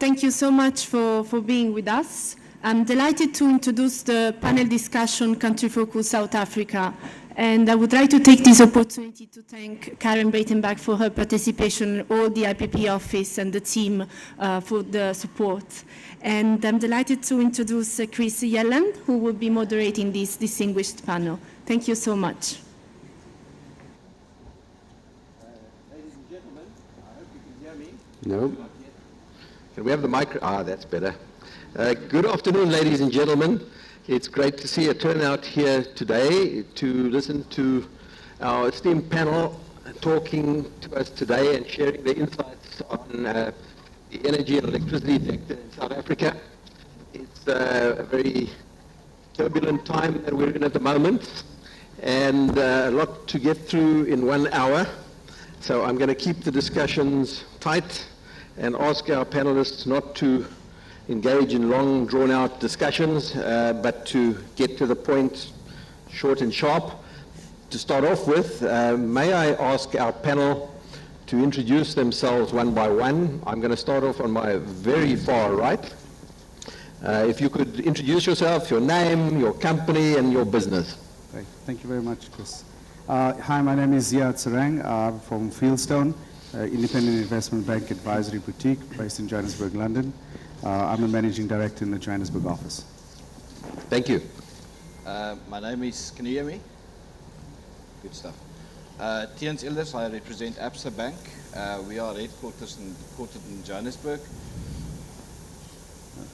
Thank you so much for being with us. I'm delighted to introduce the panel discussion Country Focus South Africa. And I would like to take this opportunity to thank Karen Breitenbach for her participation, all the IPP office and the team for the support. And I'm delighted to introduce Chris Yellen, who will be moderating this distinguished panel. Thank you so much. Ladies and gentlemen, I hope you can hear me. No. Can we have the mic? That's better. Good afternoon, ladies and gentlemen. It's great to see a turnout here today to listen to our esteemed panel talking to us today and sharing their insights on the energy and electricity sector in South Africa. It's a very turbulent time that we're in at the moment, and a lot to get through in 1 hour. So I'm going to keep the discussions tight and ask our panelists not to engage in long, drawn-out discussions, but to get to the point, short and sharp. To start off with, may I ask our panel to introduce themselves one by one. I'm going to start off on my very far right. If you could introduce yourself, your name, your company, and your business. Great. Thank you very much, Chris. Hi, my name is Ziad Sarang. I'm from Fieldstone, independent investment bank advisory boutique based in Johannesburg, London. I'm a managing director in the Johannesburg office. Thank you. My name is, can you hear me? Good stuff. Tiens Elders, I represent Absa Bank. We are headquartered in Johannesburg.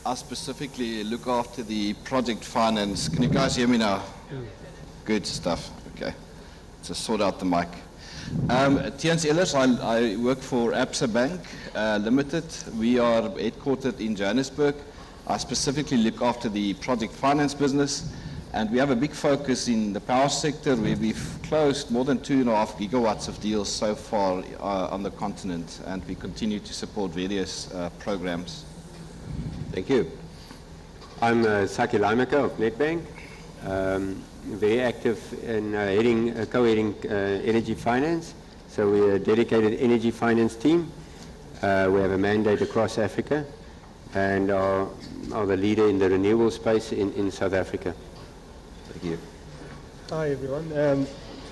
I specifically look after the project finance. Can you guys hear me now? Good stuff. Okay. Just sort out the mic. Tiens Elders, I work for Absa Bank Limited. We are headquartered in Johannesburg. I specifically look after the project finance business, and we have a big focus in the power sector where we've closed more than 2.5 gigawatts of deals so far on the continent, and we continue to support various programs. Thank you. I'm Saki Laimeka of Nedbank. Very active in co-heading energy finance. So we're a dedicated energy finance team. We have a mandate across Africa and are the leader in the renewable space in South Africa. Thank you. Hi everyone.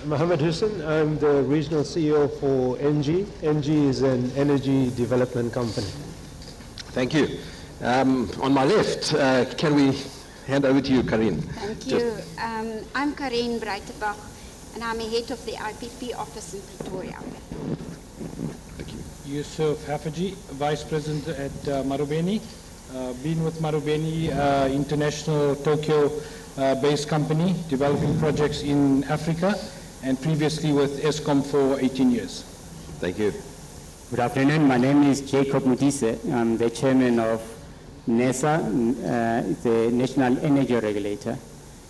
Mohammed Hussain. I'm the regional CEO for NG. NG is an energy development company. Thank you. On my left, can we hand over to you, Karin? Thank you. I'm Karin Breitenbach, and I'm a head of the IPP office in Pretoria. Thank you. Yusuf Hafaji, Vice President at Marubeni. Been with Marubeni, international Tokyo-based company, developing projects in Africa, and previously with ESCOM for 18 years. Thank you. Good afternoon. My name is Jacob Mutise. I'm the chairman of NESA, the National Energy Regulator.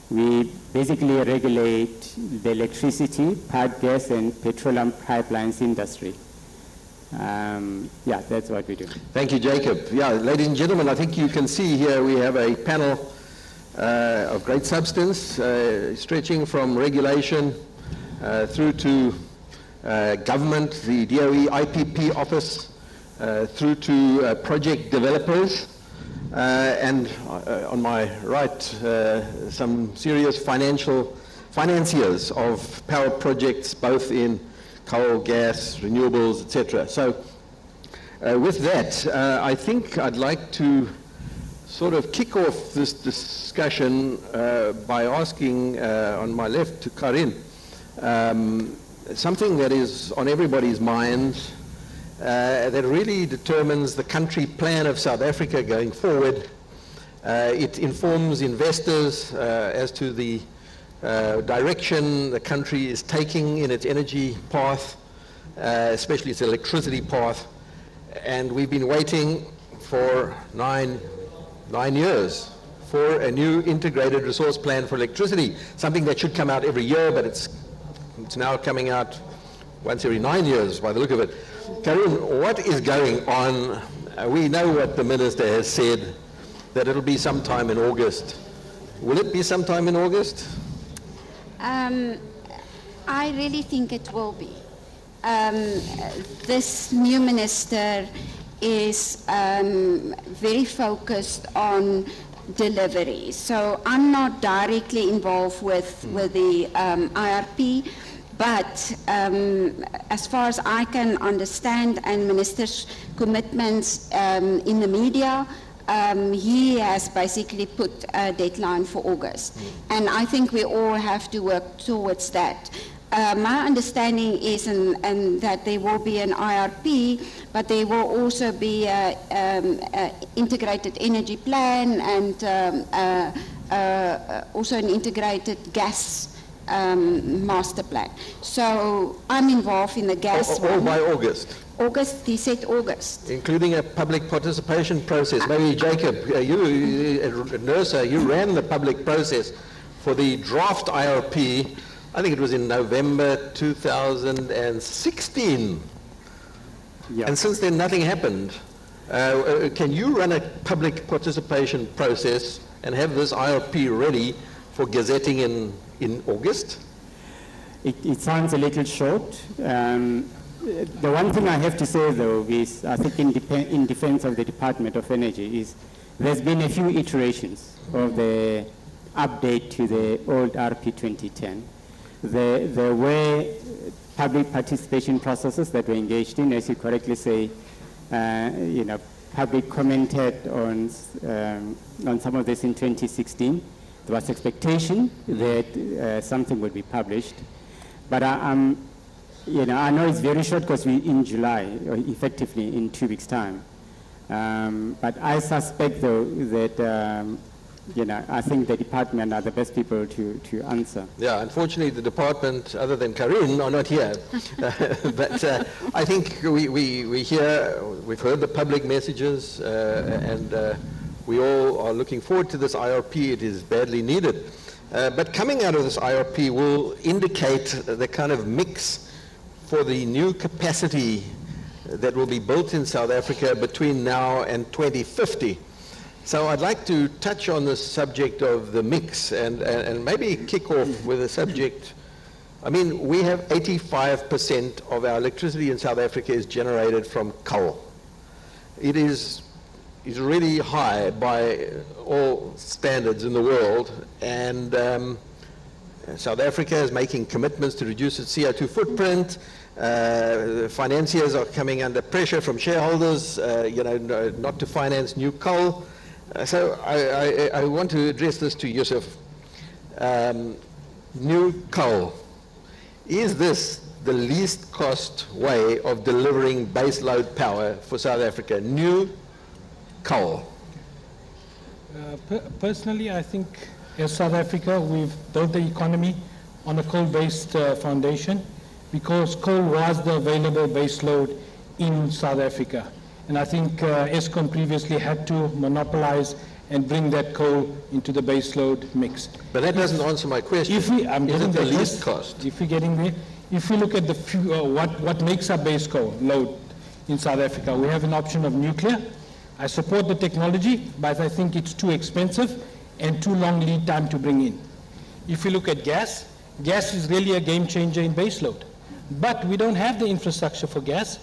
We basically regulate the electricity, pipe gas, and petroleum pipelines industry. Yeah, that's what we do. Thank you, Jacob. Yeah, ladies and gentlemen, I think you can see here we have a panel of great substance, stretching from regulation through to government, the DOE IPP office, through to project developers. And on my right, some serious financiers of power projects, both in coal, gas, renewables, etc. So with that, I think I'd like to sort of kick off this discussion by asking on my left to Karin, something that is on everybody's minds, that really determines the country plan of South Africa going forward. It informs investors as to the direction the country is taking in its energy path, especially its electricity path. And we've been waiting for nine years for a new integrated resource plan for electricity, something that should come out every year, but it's now coming out once every 9 years by the look of it. Karin, what is going on? We know what the minister has said, that it'll be sometime in August. Will it be sometime in August? I really think it will be. This new minister is very focused on delivery. So I'm not directly involved with the IRP, but as far as I can understand, and Minister's commitments in the media, he has basically put a deadline for August. And I think we all have to work towards that. My understanding is and that there will be an IRP, but there will also be an integrated energy plan and also an integrated gas master plan. So I'm involved in the gas All one. by August, August, he said August. including a public participation process. Maybe Jacob, Nursa, you ran the public process for the draft IRP. I think it was in November 2016. Yeah. And since then, nothing happened. Can you run a public participation process and have this IRP ready for gazetting in August? It sounds a little short. The one thing I have to say, though, is I think in defense of the Department of Energy is there's been a few iterations of the update to the old RP 2010. There were public participation processes that were engaged in, as you correctly say. Public commented on some of this in 2016. There was expectation that something would be published, but I know it's very short because we're in July, or effectively in 2 weeks' time. But I suspect, though, that I think the department are the best people to answer. Yeah, unfortunately, the department, other than Karin, are not here. But I think we hear, we've heard the public messages, and we all are looking forward to this IRP. It is badly needed. But coming out of this IRP will indicate the kind of mix for the new capacity that will be built in South Africa between now and 2050. So I'd like to touch on the subject of the mix and maybe kick off with a subject. I mean, we have 85% of our electricity in South Africa is generated from coal. It is really high by all standards in the world, and South Africa is making commitments to reduce its CO2 footprint. Financiers are coming under pressure from shareholders, not to finance new coal. So I want to address this to Yusuf. New coal. Is this the least cost way of delivering baseload power for South Africa? New coal. Personally, I think as South Africa, we've built the economy on a coal-based foundation because coal was the available baseload in South Africa. And I think Eskom previously had to monopolize and bring that coal into the baseload mix. But that doesn't answer my question. Is it the least cost? If we're getting there, if we look at the what makes our base coal load in South Africa, we have an option of nuclear. I support the technology, but I think it's too expensive and too long lead time to bring in. If we look at gas, gas is really a game changer in baseload. But we don't have the infrastructure for gas.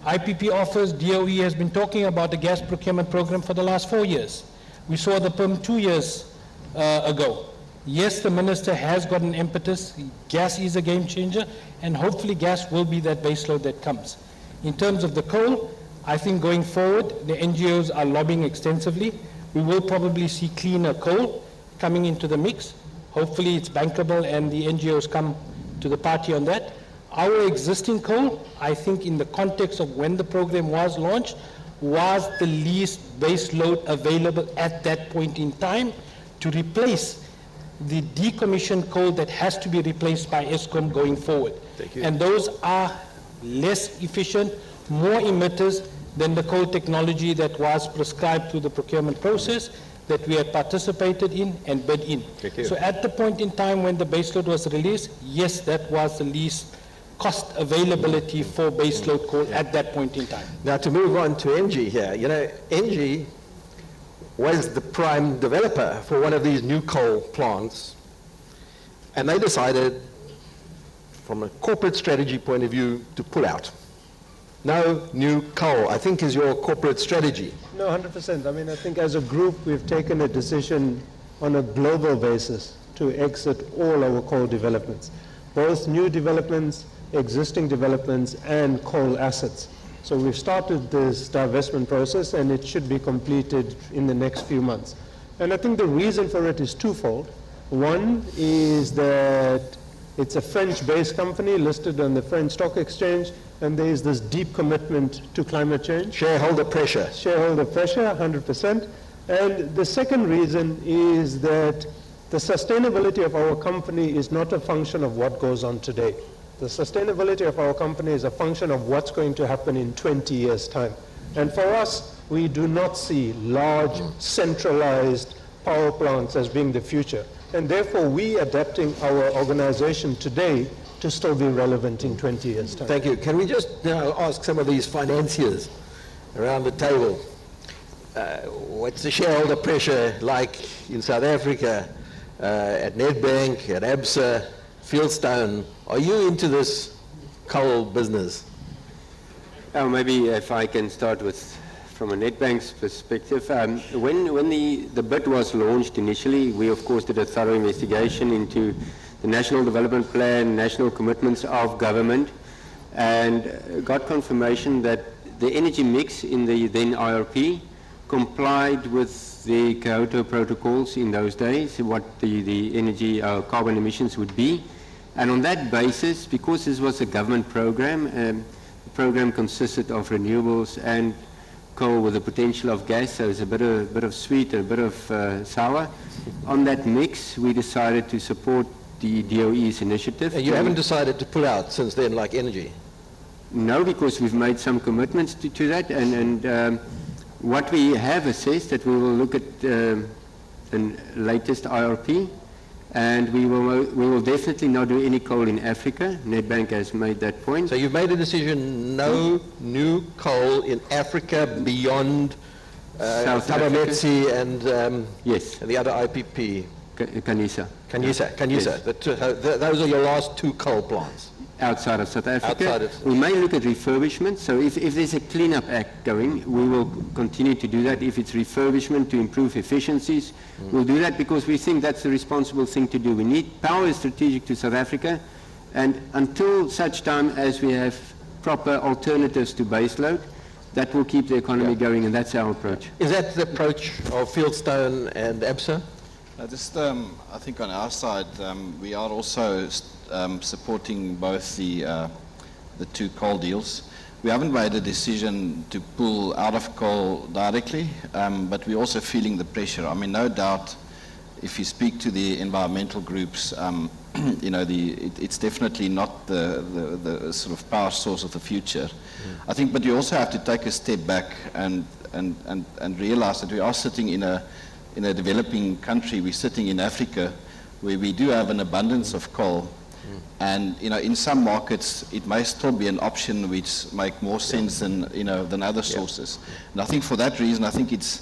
IPP offers, DOE has been talking about the gas procurement program for the last 4 years. We saw the PERM 2 years ago. Yes, the minister has got an impetus. Gas is a game changer, and hopefully gas will be that baseload that comes. In terms of the coal, I think going forward, the NGOs are lobbying extensively. We will probably see cleaner coal coming into the mix. Hopefully it's bankable and the NGOs come to the party on that. Our existing coal, I think in the context of when the program was launched, was the least base load available at that point in time to replace the decommissioned coal that has to be replaced by Eskom going forward. Thank you. And those are less efficient, more emitters than the coal technology that was prescribed through the procurement process that we had participated in and bid in. Thank you. So at the point in time when the baseload was released, yes, that was the least cost availability for baseload coal at that point in time. Now to move on to NG here, NG was the prime developer for one of these new coal plants, and they decided from a corporate strategy point of view to pull out. No new coal, I think is your corporate strategy. No, 100%. I mean, I think as a group, we've taken a decision on a global basis to exit all our coal developments, both new developments, existing developments, and coal assets. So we've started this divestment process, and it should be completed in the next few months. And I think the reason for it is twofold. One is that it's a French-based company listed on the French Stock Exchange, and there is this deep commitment to climate change. Shareholder pressure. Shareholder pressure, 100%. And the second reason is that the sustainability of our company is not a function of what goes on today. The sustainability of our company is a function of what's going to happen in 20 years' time. And for us, we do not see large, centralized power plants as being the future. And therefore, we adapting our organization today to still be relevant in 20 years' time. Thank you. Can we just now ask some of these financiers around the table, what's the shareholder pressure like in South Africa, at Nedbank, at ABSA, Fieldstone? Are you into this coal business? Maybe if I can start with, from a Nedbank's perspective, when the bid was launched initially, we of course did a thorough investigation into the National Development Plan, national commitments of government, and got confirmation that the energy mix in the then IRP complied with the Kyoto protocols in those days, what the energy carbon emissions would be. And on that basis, because this was a government program, the program consisted of renewables and coal with the potential of gas, so it's a bit of sweet and a bit of sour. On that mix, we decided to support the DOE's initiative. You haven't decided to pull out since then, like energy? No, because we've made some commitments to that, and what we have assessed that we will look at the latest IRP, and we will definitely not do any coal in Africa. Nedbank has made that point. So you've made a decision, no new coal in Africa beyond South Tabametsi and yes, the other IPP. Kanisa. Yes. Those are your last two coal plants. Outside of South Africa. Outside of, we may look at refurbishment. So if there's a cleanup act going, we will continue to do that. If it's refurbishment to improve efficiencies, we'll do that because we think that's the responsible thing to do. We need power is strategic to South Africa, and until such time as we have proper alternatives to baseload, that will keep the economy going, and that's our approach. Is that the approach of Fieldstone and ABSA? I think on our side, we are also supporting both the two coal deals. We haven't made a decision to pull out of coal directly, but we're also feeling the pressure. I mean, no doubt, if you speak to the environmental groups, you know, it's definitely not the sort of power source of the future. I think, but you also have to take a step back and realize that we are sitting in a developing country. We're sitting in Africa, where we do have an abundance of coal. And, you know, in some markets, it may still be an option which make more sense than, you know, than other sources. And I think for that reason, I think it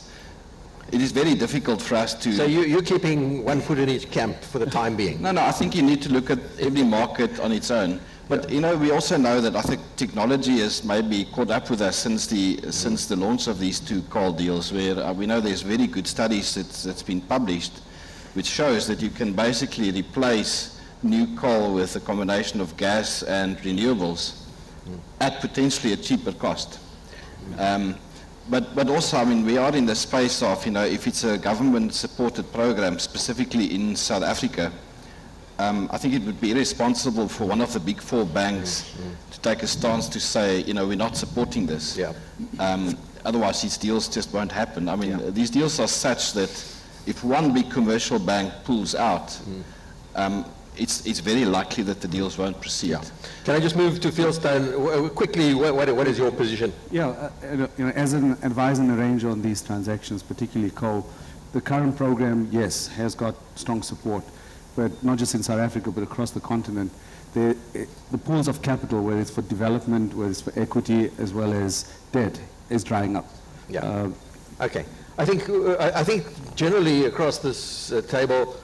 is very difficult for us to... So you're keeping one foot in each camp for the time being? No, I think you need to look at every market on its own. But, you know, we also know that I think technology has maybe caught up with us since the launch of these two coal deals, where we know there's very good studies that's been published, which shows that you can basically replace new coal with a combination of gas and renewables at potentially a cheaper cost. But also, I mean, we are in the space of, you know, if it's a government-supported program, specifically in South Africa, I think it would be irresponsible for one of the big four banks to take a stance to say, you know, we're not supporting this. Yeah. Otherwise, these deals just won't happen. I mean, these deals are such that if one big commercial bank pulls out, it's very likely that the deals won't proceed. Yeah. Can I just move to Fieldstone? Quickly, what is your position? Yeah, you know, as an advisor and arranger on these transactions, particularly coal, the current program, yes, has got strong support, but not just in South Africa, but across the continent. The pools of capital, whether it's for development, whether it's for equity, as well as debt, is drying up. Yeah. Okay. I think generally across this table,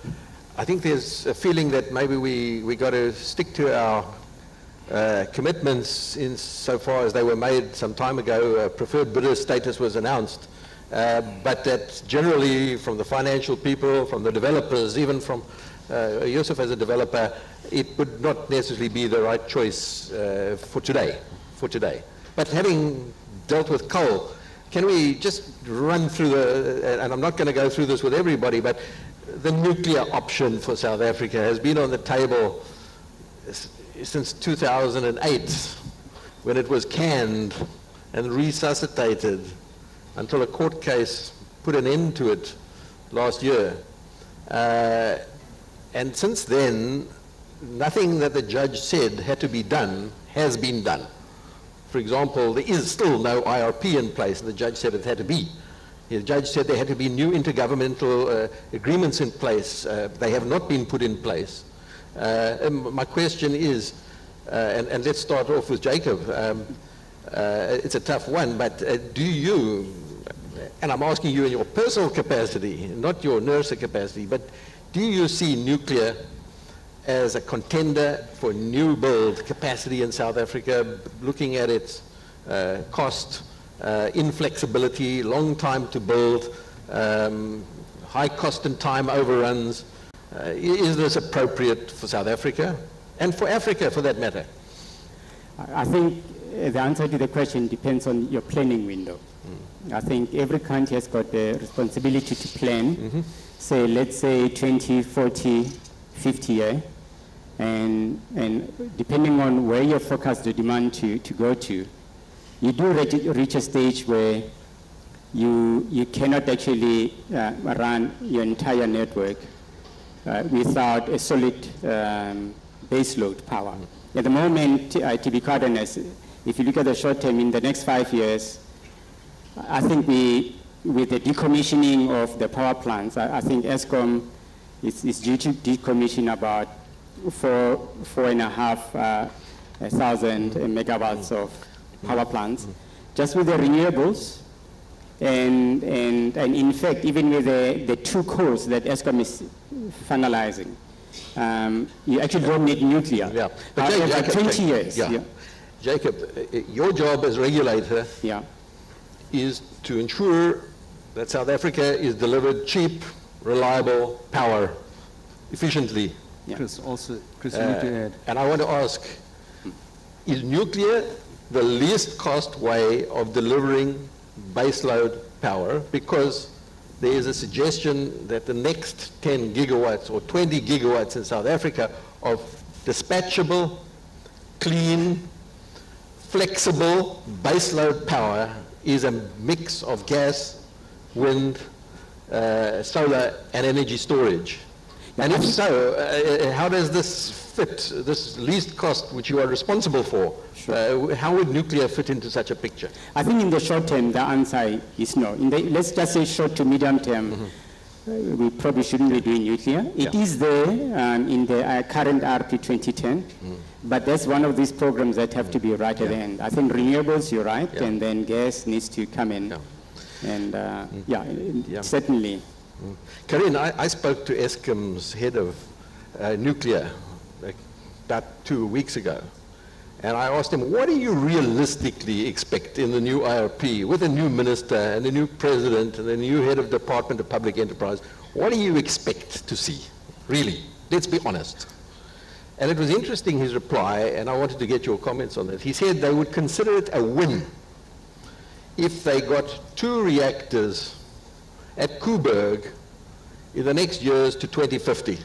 I think there's a feeling that maybe we got to stick to our commitments insofar as they were made some time ago. Preferred bidder status was announced, but that generally from the financial people, from the developers, even from Yusuf as a developer, it would not necessarily be the right choice for today. But having dealt with coal, can we just run through and I'm not going to go through this with everybody, but the nuclear option for South Africa has been on the table since 2008, when it was canned and resuscitated until a court case put an end to it last year. And since then, nothing that the judge said had to be done has been done. For example, there is still no IRP in place, and the judge said it had to be. The judge said there had to be new intergovernmental agreements in place. They have not been put in place. My question is, and let's start off with Jacob. It's a tough one, but do you, and I'm asking you in your personal capacity, not your NERSA capacity, but do you see nuclear as a contender for new build capacity in South Africa, looking at its cost, inflexibility, long time to build, high cost and time overruns? Is this appropriate for South Africa and for Africa for that matter? I think the answer to the question depends on your planning window. I think every country has got the responsibility to plan, say, let's say 20, 40, 50 year, and depending on where you forecast the demand to go to, you do reach a stage where you cannot actually run your entire network without a solid baseload power. At the moment, to be quite honest, if you look at the short term, in the next 5 years, I think with the decommissioning of the power plants, I think ESCOM is due to decommission about 4,500 megawatts of power plants, just with the renewables, and in fact, even with the two cores that ESCOM is finalizing, you actually don't need nuclear. Yeah. But Jacob, 20 years. Yeah. Yeah. Jacob, your job as regulator is to ensure that South Africa is delivered cheap, reliable power efficiently. Yeah. Chris, you need to add. And I want to ask, is nuclear the least cost way of delivering baseload power? Because there is a suggestion that the next 10 gigawatts or 20 gigawatts in South Africa of dispatchable, clean, flexible baseload power is a mix of gas, wind, solar, and energy storage. And if so, how does this fit, this least cost which you are responsible for? How would nuclear fit into such a picture? I think in the short term, the answer is no. Let's just say short to medium term, we probably shouldn't be doing nuclear. It is there in the current RP 2010, but that's one of these programs that have to be right at the end. I think renewables, you're right, and then gas needs to come in. And certainly. Karin, I spoke to ESCOM's head of nuclear about 2 weeks ago, and I asked him, what do you realistically expect in the new IRP with a new minister and a new president and a new head of Department of Public Enterprise? What do you expect to see? Really, let's be honest. And it was interesting, his reply, and I wanted to get your comments on it. He said they would consider it a win if they got 2 reactors at Koeberg in the next years to 2050.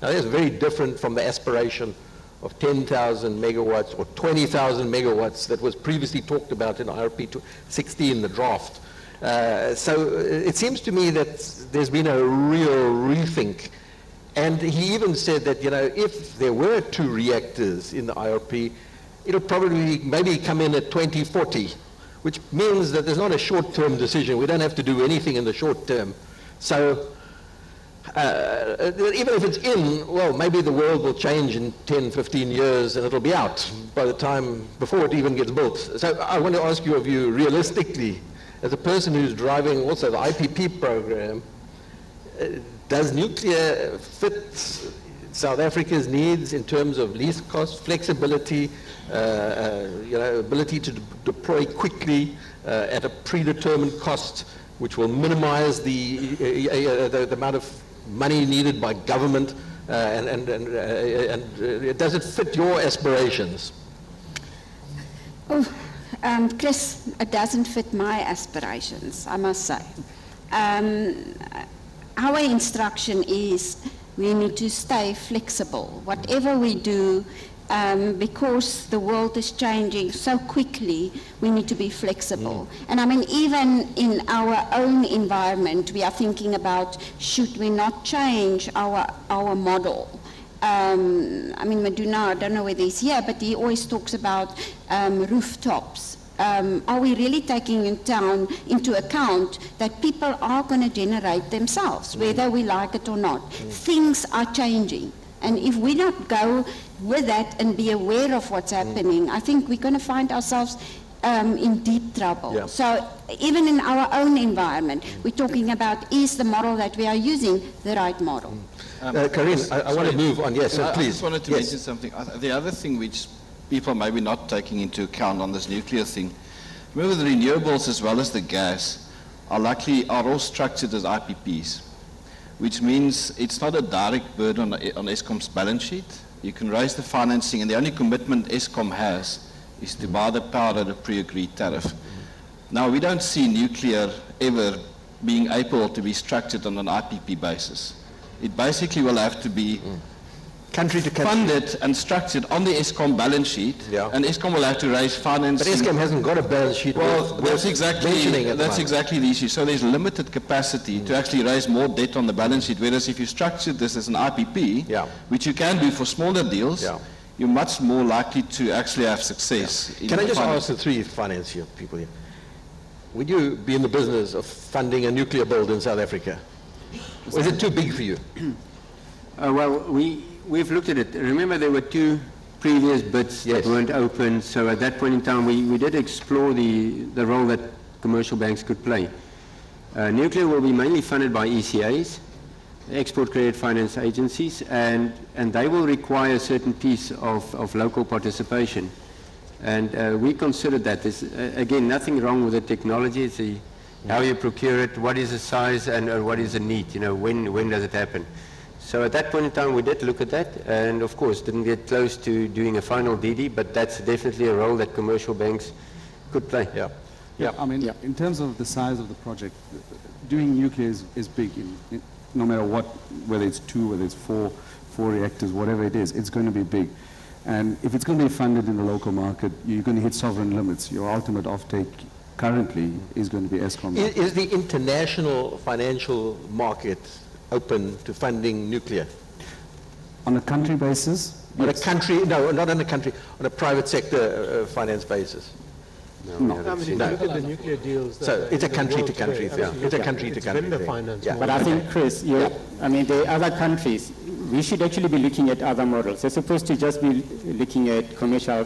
Now that's very different from the aspiration of 10,000 megawatts or 20,000 megawatts that was previously talked about in IRP 16, the draft. So it seems to me that there's been a real rethink. And he even said that, if there were 2 reactors in the IRP, it'll probably maybe come in at 2040, which means that there's not a short-term decision. We don't have to do anything in the short term. So even if it's in, well, maybe the world will change in 10, 15 years and it'll be out by the time, before it even gets built. So I want to ask your view realistically, as a person who's driving also the IPP program, does nuclear fit South Africa's needs in terms of least cost, flexibility, ability to deploy quickly at a predetermined cost, which will minimize the amount of money needed by government, and does it fit your aspirations? Chris, it doesn't fit my aspirations, I must say. Our instruction is we need to stay flexible. Whatever we do, because the world is changing so quickly, we need to be flexible. And I mean, even in our own environment, we are thinking about, should we not change our model? I mean, Maduna, I don't know whether he's here, but he always talks about rooftops. Are we really taking into account that people are going to generate themselves, whether we like it or not? Things are changing. And if we don't go with that and be aware of what's happening, I think we're going to find ourselves in deep trouble. Yeah. So even in our own environment, we're talking about, is the model that we are using the right model? Karin, I want to move on. Yes, I please. just wanted to mention something. The other thing which people may be not taking into account on this nuclear thing, remember the renewables as well as the gas are all structured as IPPs, which means it's not a direct burden on Eskom's balance sheet. You can raise the financing, and the only commitment Eskom has is to buy the power at a pre-agreed tariff. Now, we don't see nuclear ever being able to be structured on an IPP basis. It basically will have to be Country to country. funded and structured on the Eskom balance sheet, and Eskom will have to raise financing. But Eskom hasn't got a balance sheet. Well, that's mentioning at the moment. exactly the issue. So there's limited capacity to actually raise more debt on the balance sheet, whereas if you structure this as an IPP, which you can do for smaller deals, you're much more likely to actually have success. Can I just ask the three financial people here, would you be in the business of funding a nuclear build in South Africa? Or is it too big for you? Well, we've looked at it. Remember, there were two previous bids that weren't open, so at that point in time, we did explore the role that commercial banks could play. Nuclear will be mainly funded by ECAs, export credit finance agencies, and they will require a certain piece of local participation. And we considered that. There's, again, nothing wrong with the technology. It's how you procure it, what is the size, and what is the need, when does it happen. So at that point in time, we did look at that, and of course, didn't get close to doing a final DD, but that's definitely a role that commercial banks could play. I mean, in terms of the size of the project, doing nuclear is big, no matter what, whether it's 2, whether it's 4 reactors, whatever it is, it's going to be big. And if it's going to be funded in the local market, you're going to hit sovereign limits. Your ultimate offtake currently is going to be Eskom. Is the international financial market open to funding nuclear? On a country basis? On a country, no, not on a country, on a private sector finance basis? No. I mean, if you look at the nuclear deals... So it's a country-to-country thing. It's a country-to-country vendor thing. finance. Yeah. But I think, Chris, I mean, the other countries, we should actually be looking at other models. As opposed to just be looking at commercial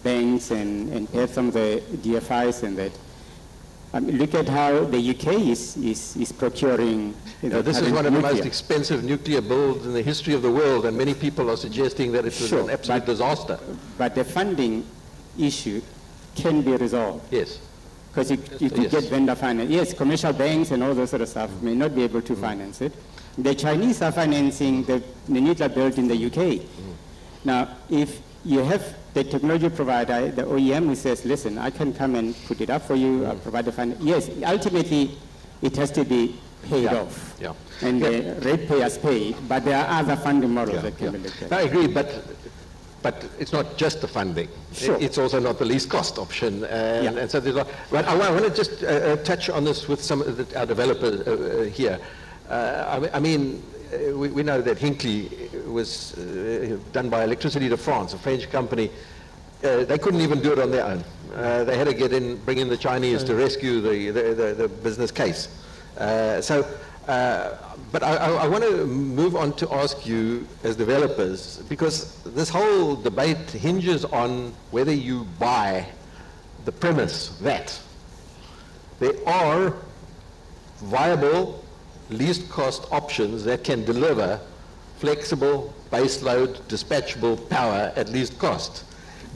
banks and have some of the DFIs and that. Look at how the UK is procuring. This is one of the most expensive nuclear builds in the history of the world, and many people are suggesting that it was an absolute disaster. But the funding issue can be resolved. Yes. Because you could get vendor finance. Yes, commercial banks and all those sort of stuff may not be able to finance it. The Chinese are financing the nuclear build in the UK. Now, if you have the technology provider, the OEM, who says, listen, I can come and put it up for you, I'll provide the finance. Yes, ultimately, it has to be paid off. And the ratepayers pay, but there are other funding models that can be looked at. I agree, but it's not just the funding. Sure. It's also not the least cost option. And so there's but I want to just touch on this with some of our developers here. I mean, we know that Hinkley was done by Electricity de France, a French company. They couldn't even do it on their own. They had to bring in the Chinese to rescue the business case. But I want to move on to ask you as developers, because this whole debate hinges on whether you buy the premise that there are viable least cost options that can deliver flexible, baseload, dispatchable power at least cost.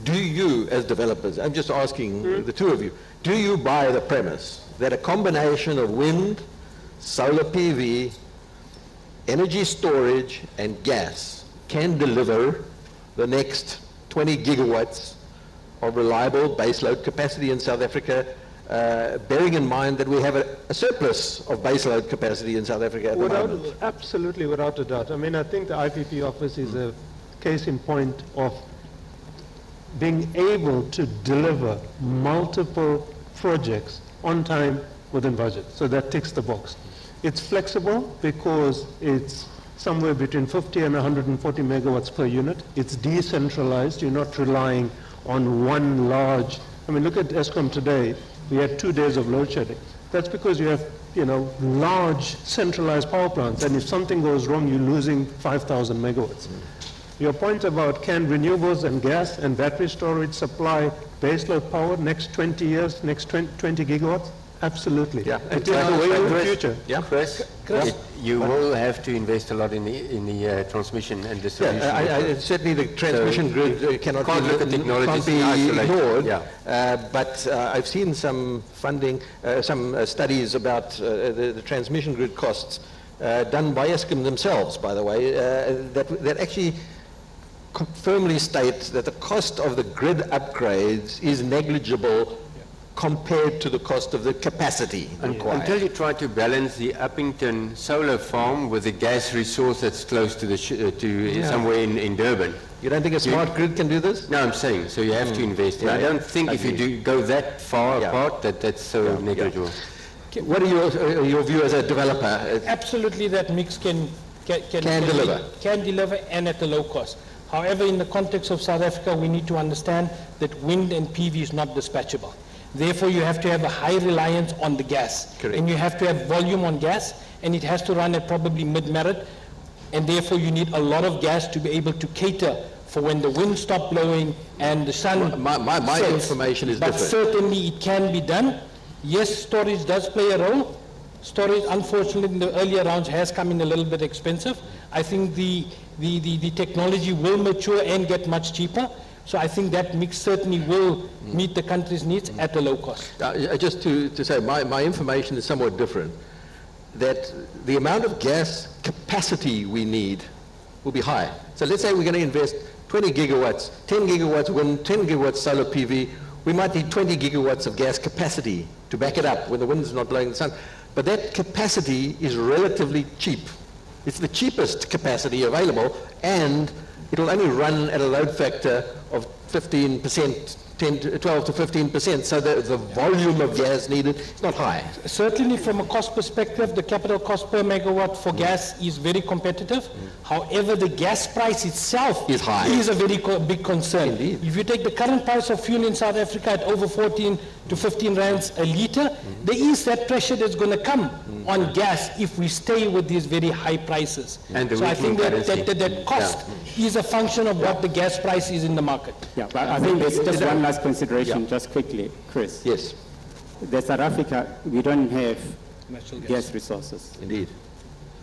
Do you, as developers, I'm just asking the two of you, do you buy the premise that a combination of wind, solar PV, energy storage, and gas can deliver the next 20 gigawatts of reliable baseload capacity in South Africa, bearing in mind that we have a surplus of baseload capacity in South Africa at the moment? Absolutely, without a doubt. I mean, I think the IPP office is a case in point of being able to deliver multiple projects on time within budget. So that ticks the box. It's flexible because it's somewhere between 50 and 140 megawatts per unit. It's decentralized. You're not relying on one large. I mean, look at Eskom today. We had 2 days of load shedding. That's because you have, large centralized power plants, and if something goes wrong, you're losing 5,000 megawatts. Your point about can renewables and gas and battery storage supply baseload power next 20 years, next 20 gigawatts? Absolutely. Yeah. It is the way of the future. Yeah. Chris, you will have to invest a lot in the transmission and distribution. Certainly the transmission grid cannot be ignored. Yeah. But I've seen some funding, some studies about the transmission grid costs done by Eskom themselves, by the way, that actually firmly state that the cost of the grid upgrades is negligible compared to the cost of the capacity required. Until you try to balance the Uppington solar farm with the gas resource that's close to the somewhere in Durban. You don't think a smart grid can do this? No, I'm saying, so you have to invest in it. I don't think if you do go that far apart, that's so negligible. What are your view as a developer? Absolutely, that mix can deliver and at a low cost. However, in the context of South Africa, we need to understand that wind and PV is not dispatchable. Therefore, you have to have a high reliance on the gas. Correct. And you have to have volume on gas, and it has to run at probably mid-merit, and therefore you need a lot of gas to be able to cater for when the wind stops blowing and the sun My sets. information is but different. Certainly it can be done. Yes, storage does play a role. Storage, unfortunately, in the earlier rounds has come in a little bit expensive. I think the technology will mature and get much cheaper. So I think that mix certainly will meet the country's needs at a low cost. Just to say, my information is somewhat different, that the amount of gas capacity we need will be high. So let's say we're going to invest 20 gigawatts, 10 gigawatts wind, 10 gigawatts solar PV. We might need 20 gigawatts of gas capacity to back it up when the wind is not blowing the sun. But that capacity is relatively cheap. It's the cheapest capacity available, and it'll only run at a load factor of 15%, 12 to 15%, so the volume of gas needed is not high. Certainly from a cost perspective, the capital cost per megawatt for gas is very competitive. However, the gas price itself is high. Is a very big concern. Indeed. If you take the current price of fuel in South Africa at over 14 to 15 rands a litre, there is that pressure that's going to come on gas if we stay with these very high prices. And so I think that cost is a function of what the gas price is in the market. Yeah, but I think there's just one last consideration, just quickly, Chris. Yes. The South Africa, we don't have Natural gas resources. Indeed.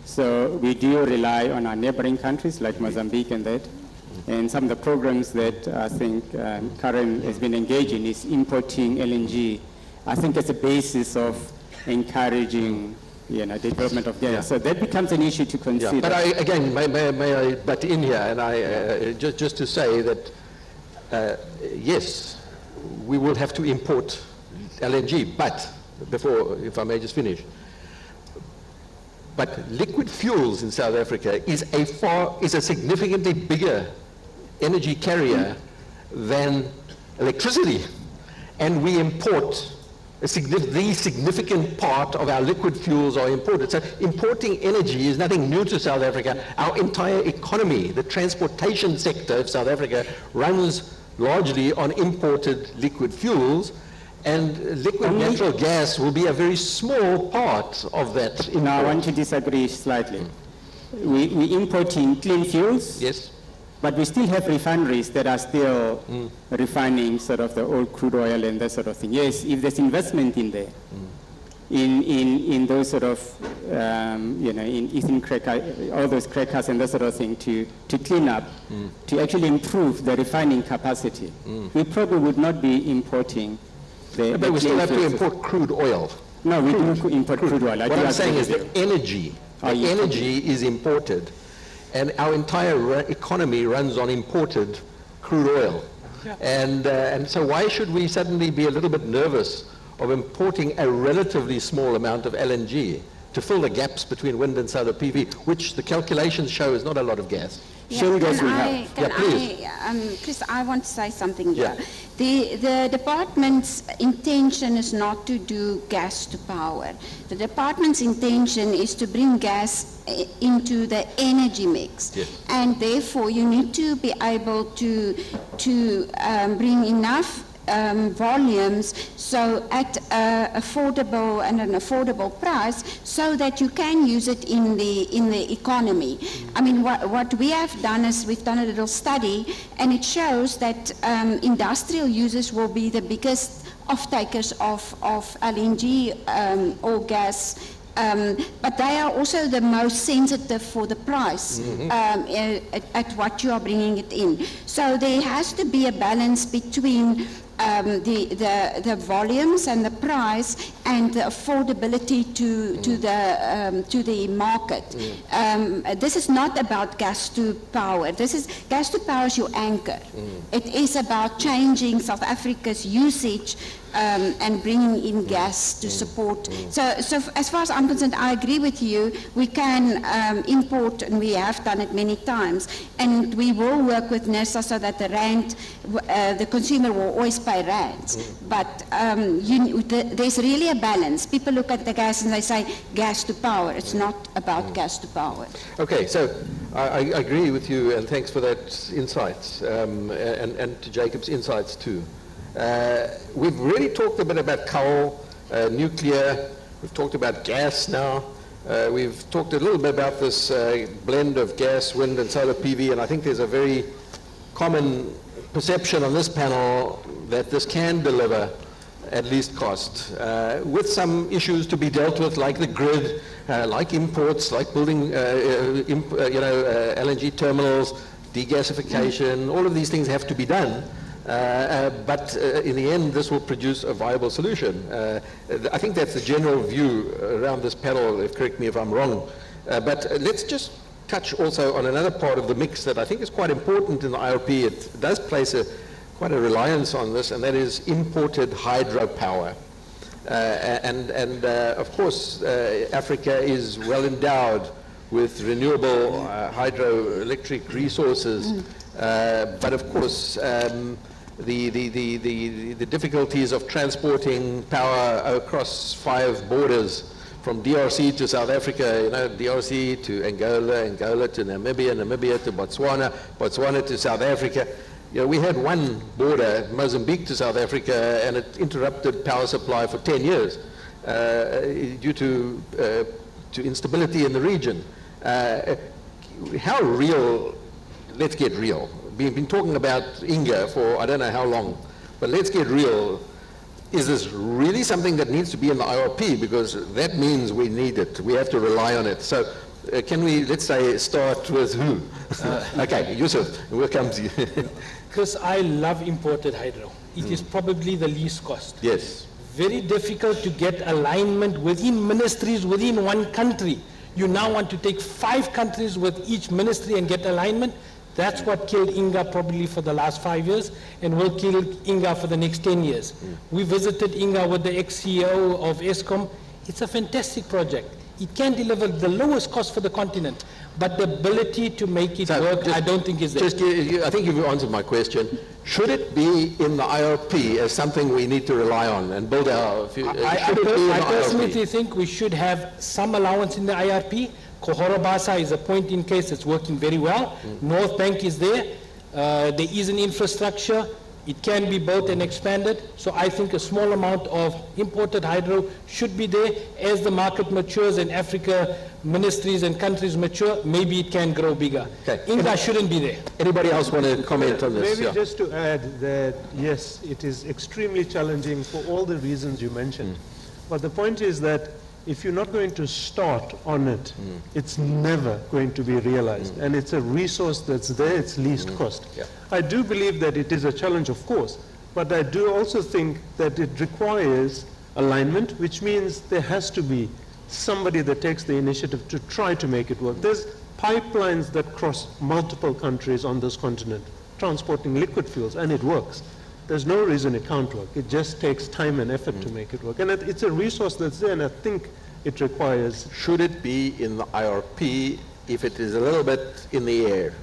So we do rely on our neighboring countries like Mozambique and that. And some of the programs that I think Karen has been engaged in is importing LNG. I think it's a basis of encouraging development of gas. Yeah. So that becomes an issue to consider. Yeah. But may I butt in here, and I just to say that yes, we will have to import LNG, but before, if I may just finish, but liquid fuels in South Africa is a significantly bigger energy carrier than electricity, and we import the significant part of our liquid fuels are imported. So importing energy is nothing new to South Africa. Our entire economy, the transportation sector of South Africa, runs largely on imported liquid fuels, and liquid natural gas will be a very small part of that import. Now I want to disagree slightly. We importing clean fuels. Yes. But we still have refineries that are still refining sort of the old crude oil and that sort of thing. Yes, if there's investment in there, in those sort of, in eastern cracker, all those crackers and that sort of thing to clean up, to actually improve the refining capacity. We probably would not be importing the But we still clean have to fuels. import crude oil. No, we do import crude oil. I What do I'm agree saying is with the you. energy. The Oh, yes. energy is imported, and our entire economy runs on imported crude oil. And so why should we suddenly be a little bit nervous of importing a relatively small amount of LNG to fill the gaps between wind and solar PV, which the calculations show is not a lot of gas? Shale gas can we I, have. can Yeah, please. Chris, I want to say something Yeah. here. The department's intention is not to do gas to power. The department's intention is to bring gas into the energy mix. Yes. And therefore, you need to be able to bring enough volumes so at an affordable price so that you can use it in the economy. I mean, what we have done is we've done a little study, and it shows that industrial users will be the biggest off-takers of LNG or gas, but they are also the most sensitive for the price at what you are bringing it in. So there has to be a balance between the volumes and the price and the affordability to the market. This is not about gas to power. Gas to power is your anchor. It is about changing South Africa's usage and bringing in gas to support. So as far as I'm concerned, I agree with you. We can import, and we have done it many times, and we will work with NERSA so that the rand, the consumer will always pay rands. But there's really a balance. People look at the gas and they say gas to power. It's not about gas to power. Okay, so I agree with you, and thanks for that insight, and to Jacob's insights too. We've really talked a bit about coal, nuclear, we've talked about gas now, we've talked a little bit about this blend of gas, wind and solar PV, and I think there's a very common perception on this panel that this can deliver at least cost, with some issues to be dealt with like the grid, like imports, like building LNG terminals, degasification, all of these things have to be done. But in the end, this will produce a viable solution. I think that's the general view around this panel, correct me if I'm wrong. But let's just touch also on another part of the mix that I think is quite important in the IRP. It does place quite a reliance on this, and that is imported hydropower. Of course, Africa is well endowed with renewable hydroelectric resources. But of course, the difficulties of transporting power across 5 borders, from DRC to South Africa, DRC to Angola, Angola to Namibia, Namibia to Botswana, Botswana to South Africa. We had one border, Mozambique to South Africa, and it interrupted power supply for 10 years due to instability in the region. How real? Let's get real. We've been talking about Inga for I don't know how long, but let's get real. Is this really something that needs to be in the IRP? Because that means we need it. We have to rely on it. So can we, let's say, start with who? Okay, Yusuf, where comes you? Chris, I love imported hydro. It is probably the least cost. Yes. Very difficult to get alignment within ministries within one country. You now want to take 5 countries with each ministry and get alignment. That's what killed Inga probably for the last 5 years and will kill Inga for the next 10 years. We visited Inga with the ex-CEO of Eskom. It's a fantastic project. It can deliver the lowest cost for the continent, but the ability to make it work, I don't think is there. I think you've answered my question. Should it be in the IRP as something we need to rely on and build our future? I personally think we should have some allowance in the IRP. Kohorobasa is a point in case that's working very well. North Bank is there. There is an infrastructure. It can be built and expanded. So I think a small amount of imported hydro should be there. As the market matures and Africa ministries and countries mature, maybe it can grow bigger. Okay. Inga shouldn't be there. Anybody else want to comment on this? Maybe just to add that, yes, it is extremely challenging for all the reasons you mentioned. But the point is that if you're not going to start on it, it's never going to be realized. And it's a resource that's there, it's least cost. Yeah. I do believe that it is a challenge, of course, but I do also think that it requires alignment, which means there has to be somebody that takes the initiative to try to make it work. There's pipelines that cross multiple countries on this continent, transporting liquid fuels, and it works. There's no reason it can't work. It just takes time and effort to make it work. And it's a resource that's there, and I think it requires... Should it be in the IRP if it is a little bit in the air?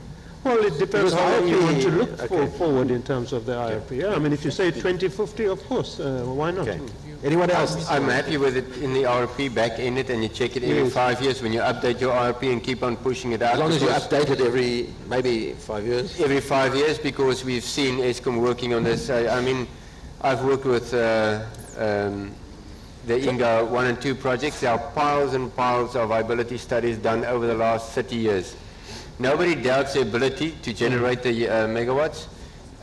Well, it depends Because how long you IRP want to look okay. forward in terms of the IRP. Yeah, I mean, if you say 2050, of course, why not? Okay. Anyone else? I'm happy with it in the RP back in it, and you check it every 5 years when you update your RP and keep on pushing it out. As long as you because update it every, maybe 5 years? every 5 years, because we've seen ESCOM working on this. I mean, I've worked with the INGA 1 and 2 projects. There are piles and piles of viability studies done over the last 30 years. Nobody doubts the ability to generate the megawatts.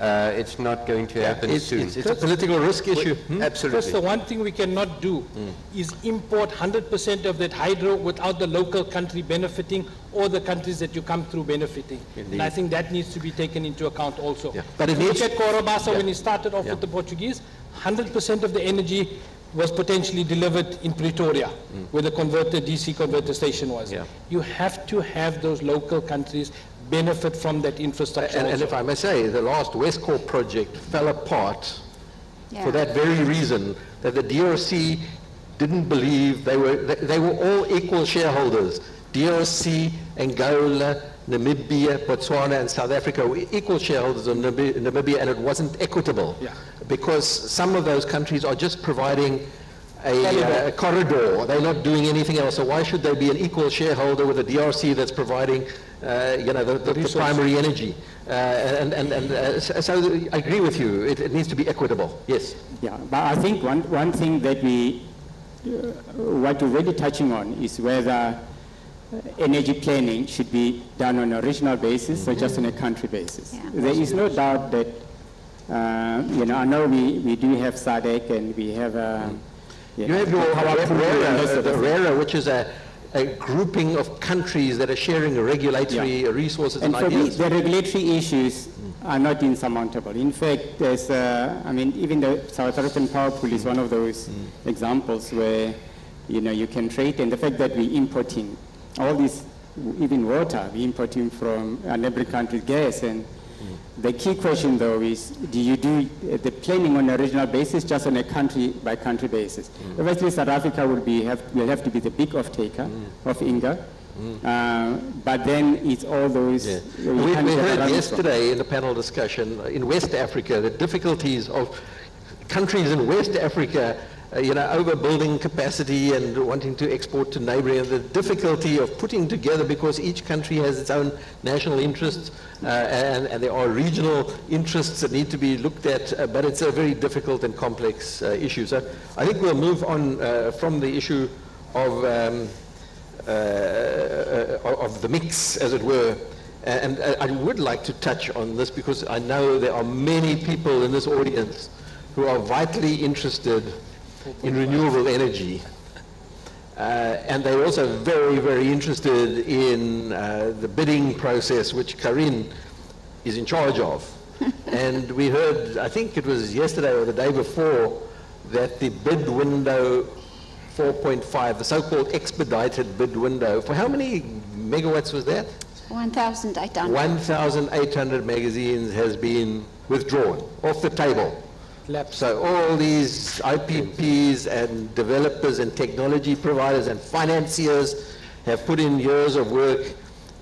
It's not going to happen soon. It's a political risk issue. Absolutely. First, the one thing we cannot do is import 100% of that hydro without the local country benefiting or the countries that you come through benefiting. And I think that needs to be taken into account also. Yeah. But it Look needs- at Corobasa Yeah. when he started off Yeah. with the Portuguese, 100% of the energy was potentially delivered in Pretoria, where the DC converter station was. Yeah. You have to have those local countries benefit from that infrastructure And also. if I may say, the last Westcorp project fell apart Yeah. for that very reason, that the DRC didn't believe they were all equal shareholders. DRC, Angola, Namibia, Botswana, and South Africa were equal shareholders of Namibia, and it wasn't equitable. Yeah. Because some of those countries are just providing a corridor. They're not doing anything else. So why should they be an equal shareholder with a DRC that's providing, the primary energy? So I agree with you. It needs to be equitable. Yes. Yeah, but I think one thing that what we're really touching on is whether energy planning should be done on a regional basis or just on a country basis. Yeah. There is no doubt that, I know we do have SADC and we have... You have your RERA, which is a grouping of countries that are sharing regulatory resources and And for me, ideas. the regulatory issues are not insurmountable. In fact, there's, even the South African power pool is one of those examples where, you can trade, and the fact that we're importing all this, even water, we're importing from a neighboring country gas, and the key question, though, is do you do the planning on a regional basis, just on a country-by-country basis? Obviously, South Africa will have to be the big off-taker of INGA, but then it's all those... Yeah. you We can't get heard around yesterday in the panel discussion in West Africa the difficulties of countries in West Africa overbuilding capacity and wanting to export to neighboring, and the difficulty of putting together, because each country has its own national interests and there are regional interests that need to be looked at, but it's a very difficult and complex issue. So I think we'll move on from the issue of the mix, as it were. And I would like to touch on this because I know there are many people in this audience who are vitally interested in renewable energy. And they're also very, very interested in the bidding process, which Karin is in charge of. And we heard, I think it was yesterday or the day before, that the bid window 4.5, the so-called expedited bid window, for how many megawatts was that? 1,800. 1,800 magazines has been withdrawn off the table. So all these IPPs and developers and technology providers and financiers have put in years of work,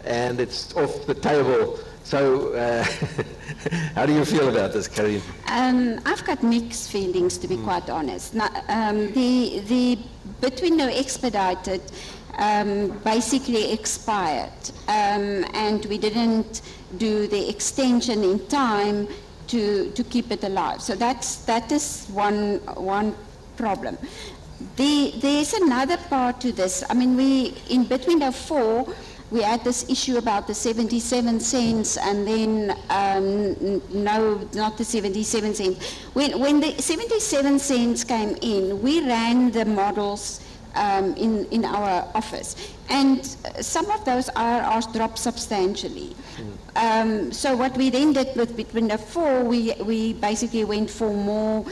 and it's off the table. So how do you feel about this, Karin? I've got mixed feelings, to be quite honest. Now, the bid window expedited basically expired, and we didn't do the extension in time to keep it alive. So that is one problem. There's another part to this. I mean, in bid window 4, we had this issue about the 77 cents, and then no, not the 77 cents. When the 77 cents came in, we ran the models in our office, and some of those IRRs dropped substantially. So what we then did with Bitwindow 4, we basically went for more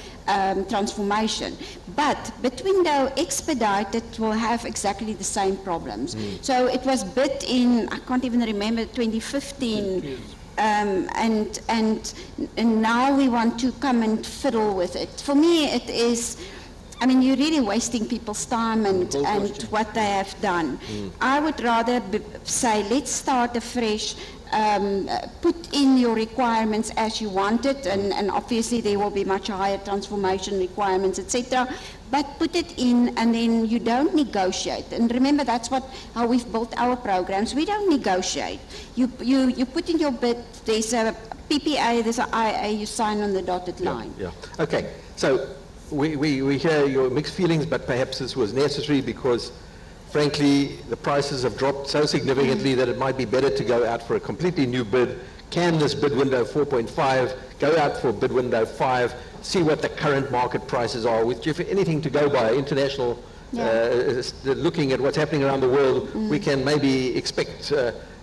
transformation. But Bitwindow Expedited will have exactly the same problems. So it was bid in, I can't even remember, 2015. And now we want to come and fiddle with it. For me, it is, I mean, you're really wasting people's time and what they have done. I would rather say, let's start afresh. Put in your requirements as you want it, and obviously there will be much higher transformation requirements, etc. But put it in, and then you don't negotiate. And remember, that's how we've built our programs. We don't negotiate. You put in your bid. There's a PPA, there's an IA. You sign on the dotted line. Yeah. Okay. So we hear your mixed feelings, but perhaps this was necessary because, frankly, the prices have dropped so significantly that it might be better to go out for a completely new bid, canvass bid window 4.5, go out for bid window 5, see what the current market prices are, with if anything to go by, international, looking at what's happening around the world, we can maybe expect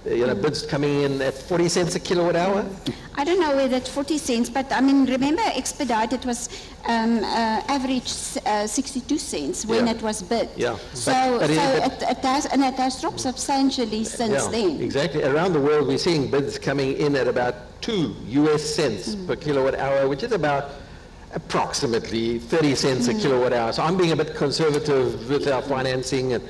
bids coming in at 40 cents a kilowatt hour? I don't know whether it's 40 cents, but I mean, remember Expedited was average 62 cents when it was bid. Yeah. So it has dropped substantially since then. Exactly. Around the world, we're seeing bids coming in at about 2 US cents per kilowatt hour, which is about approximately 30 cents a kilowatt hour. So I'm being a bit conservative with our financing, and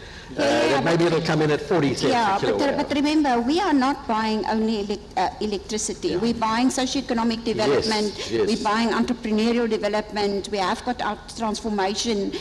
maybe it'll come in at 40 cents a kilowatt hour. But remember, we are not buying only electricity. We're buying socioeconomic development, we're buying entrepreneurial development, we have got our transformation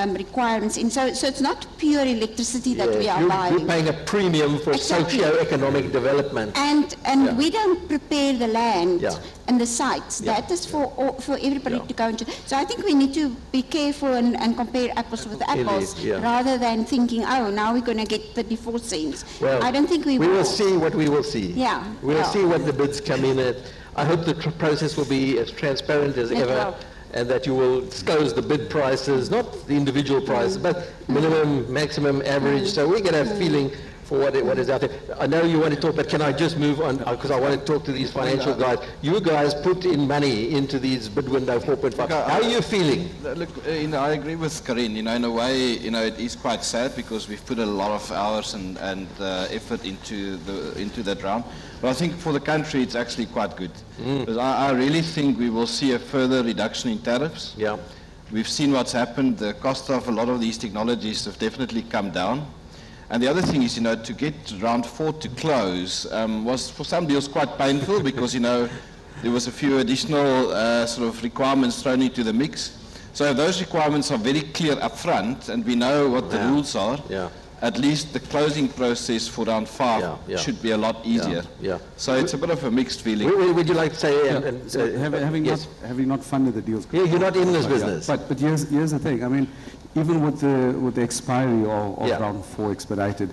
requirements in. So it's not pure electricity that we are buying. You're paying a premium for socio-economic development. And we don't prepare the land and the sites. That is for everybody to go into. So I think we need to be careful and compare apples with apples rather than thinking, oh, now we're going to get 34 cents. Well, I don't think we will. We will see what we will see. Yeah. We'll see what the bids come in at. I hope the process will be as transparent as ever, and that you will disclose the bid prices, not the individual prices, but minimum, maximum, average, so we get a feeling for what is out there. I know you want to talk, but can I just move on, because I want to talk to these financial guys. You guys put in money into these bid window 4.5. How are you feeling? Look, I agree with Karin. In a way, it is quite sad because we've put a lot of hours and effort into that round. But I think for the country, it's actually quite good. Because I really think we will see a further reduction in tariffs. Yeah. We've seen what's happened. The cost of a lot of these technologies have definitely come down. And the other thing is, to get round 4 to close was for some deals quite painful because, there was a few additional sort of requirements thrown into the mix. So if those requirements are very clear up front and we know what the rules are, at least the closing process for round 5 should be a lot easier. So it's a bit of a mixed feeling. Would you like to say, having not funded the deals? You're not in this business. But here's the thing. I mean, even with the expiry of round 4 expedited,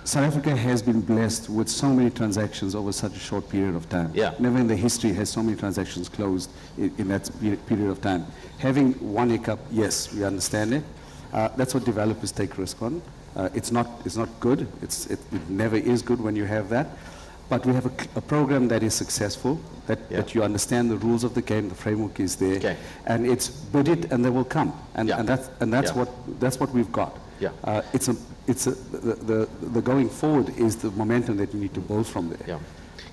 South Africa has been blessed with so many transactions over such a short period of time. Never in the history has so many transactions closed in that period of time. Having one hiccup, yes, we understand it. That's what developers take risk on. It's not good. It never is good when you have that. But we have a program that is successful, that you understand the rules of the game, the framework is there, and it's bid it and they will come, and that's what we've got. The going forward is the momentum that we need to build from there.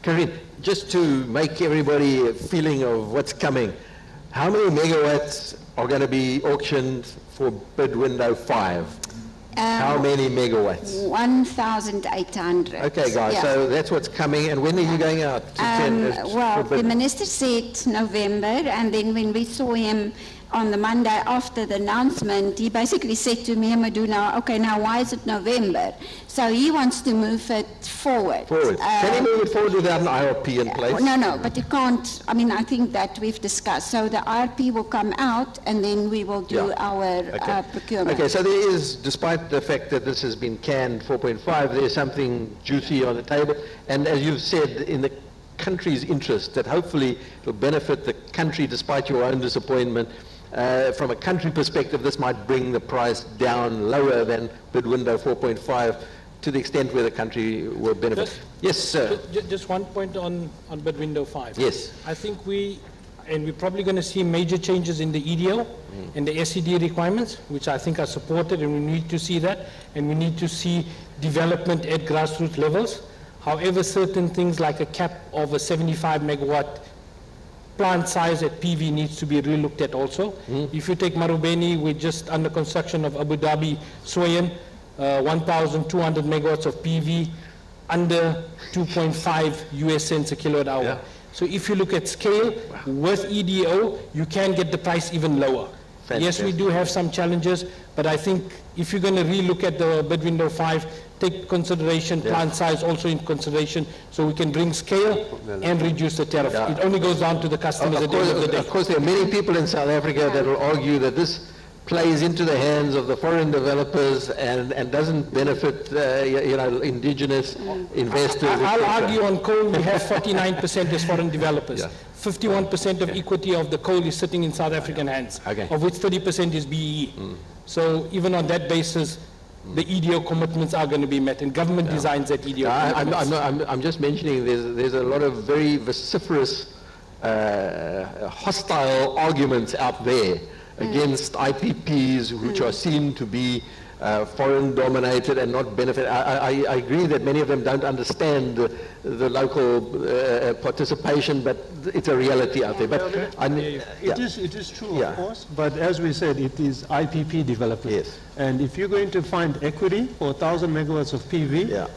Karin, just to make everybody a feeling of what's coming, how many megawatts are going to be auctioned for bid window 5? How many megawatts? 1,800. Okay, guys, so that's what's coming. And when are you going out? Well, the minister said November, and then when we saw him on the Monday after the announcement, he basically said to me and Maduna, okay, now why is it November? So he wants to move it forward. Can he move it forward without an IRP in place? No, but you can't. I mean, I think that we've discussed. So the IRP will come out, and then we will do our procurement. Okay, so there is, despite the fact that this has been canned 4.5, there's something juicy on the table. And as you've said, in the country's interest, that hopefully it will benefit the country despite your own disappointment. From a country perspective, this might bring the price down lower than bid window 4.5 to the extent where the country will benefit. Yes, sir. Just one point on bid window 5. Yes. I think we're probably going to see major changes in the EDO and the SED requirements, which I think are supported, and we need to see that, and we need to see development at grassroots levels. However, certain things like a cap of a 75 megawatt plant size at PV needs to be relooked at also. If you take Marubeni, we're just under construction of Abu Dhabi, Soyan, 1,200 megawatts of PV, under 2.5 US cents a kilowatt hour. Yeah. So if you look at scale, with EDO, you can get the price even lower. Fantastic. Yes, we do have some challenges, but I think if you're going to relook at the bid window 5, take consideration, plant size also in consideration, so we can bring scale and reduce the tariff. It only goes down to the customers at the end of the day. Of course, there are many people in South Africa that will argue that this plays into the hands of the foreign developers and doesn't benefit, indigenous investors. I'll argue on coal, we have 49% as foreign developers. 51% of equity of the coal is sitting in South African hands, of which 30% is BEE. So even on that basis, the EDO commitments are going to be met, and government designs that EDO commitments. I'm just mentioning there's a lot of very vociferous, hostile arguments out there against IPPs, which are seen to be foreign dominated and not benefit. I agree that many of them don't understand the local participation, but it's a reality out there. But it is true, of course, but as we said, it is IPP development. Yes. And if you're going to find equity for 1,000 megawatts of PV,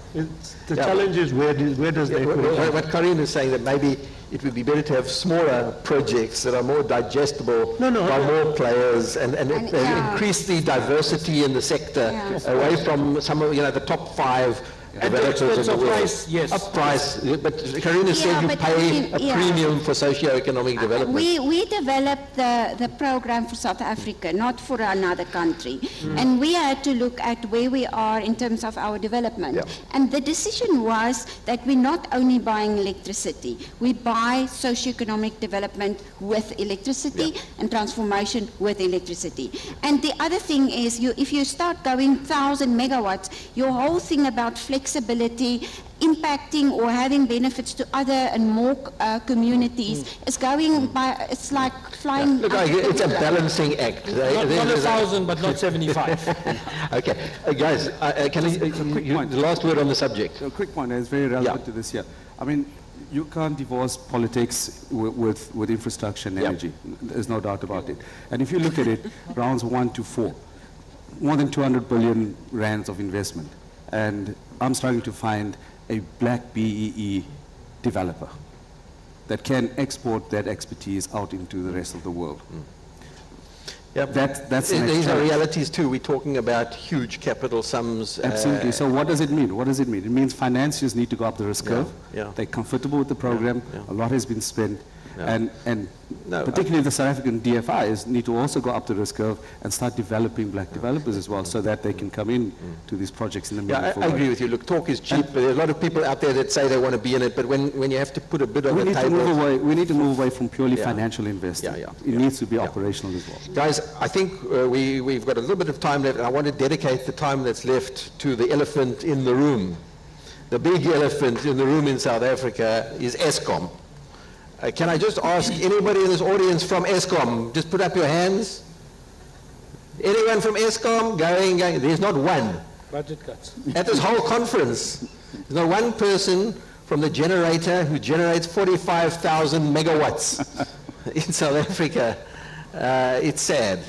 the challenge is where does the equity come? What Karin is saying, that maybe it would be better to have smaller projects that are more digestible by more players and increase the diversity in the sector away from some of the top 5 developers in the world. Up price, but Karina said you pay a premium for socio-economic development. We developed the program for South Africa, not for another country. And we had to look at where we are in terms of our development. And the decision was that we're not only buying electricity, we buy socio-economic development with electricity and transformation with electricity. And the other thing is, if you start going 1,000 megawatts, your whole thing about flexibility, impacting or having benefits to other and more communities is going by, it's like flying. Look, it's a balancing act. Not 1,000, but not 75. Okay, guys, the last word on the subject. A quick one, it's very relevant to this here. I mean, you can't divorce politics with infrastructure and energy. There's no doubt about it. And if you look at it, rounds 1 to 4, more than 200 billion rands of investment. And I'm starting to find a black BEE developer that can export that expertise out into the rest of the world. That's These are realities too. We're talking about huge capital sums. Absolutely. So what does it mean? What does it mean? It means financiers need to go up the risk curve. They're comfortable with the program. A lot has been spent. And particularly the South African DFIs need to also go up the risk curve and start developing black developers as well, so that they can come in to these projects in the meaningful way. I agree with you. Look, talk is cheap. There are a lot of people out there that say they want to be in it, but when you have to put a bid on the table... We need to move away from purely financial investing. It needs to be operational as well. Guys, I think we've got a little bit of time left, and I want to dedicate the time that's left to the elephant in the room. The big elephant in the room in South Africa is Eskom. Can I just ask anybody in this audience from Eskom, just put up your hands. Anyone from Eskom? Going. There's not one. Budget cuts. At this whole conference, there's not one person from the generator who generates 45,000 megawatts in South Africa. It's sad,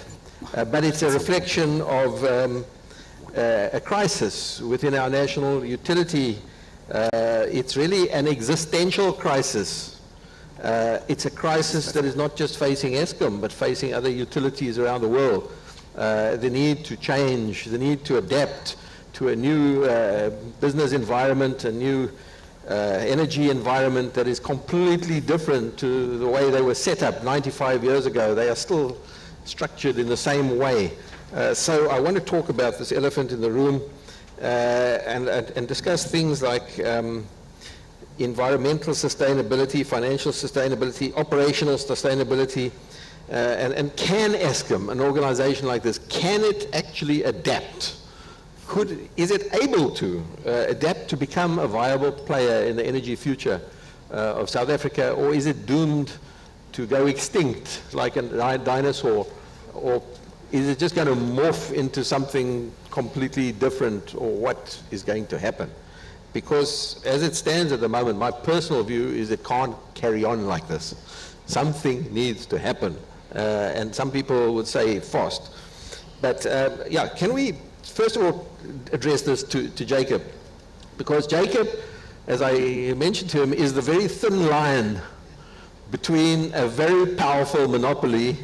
but it's a reflection of a crisis within our national utility. It's really an existential crisis It's a crisis that is not just facing Eskom, but facing other utilities around the world. The need to change, the need to adapt to a new business environment, a new energy environment that is completely different to the way they were set up 95 years ago. They are still structured in the same way. So I want to talk about this elephant in the room and discuss things like environmental sustainability, financial sustainability, operational sustainability, and can Eskom, an organization like this, can it actually adapt? Is it able to adapt to become a viable player in the energy future of South Africa, or is it doomed to go extinct like a dinosaur, or is it just going to morph into something completely different, or what is going to happen? Because as it stands at the moment, my personal view is it can't carry on like this. Something needs to happen, and some people would say fast. But yeah, can we first of all address this to Jacob? Because Jacob, as I mentioned to him, is the very thin line between a very powerful monopoly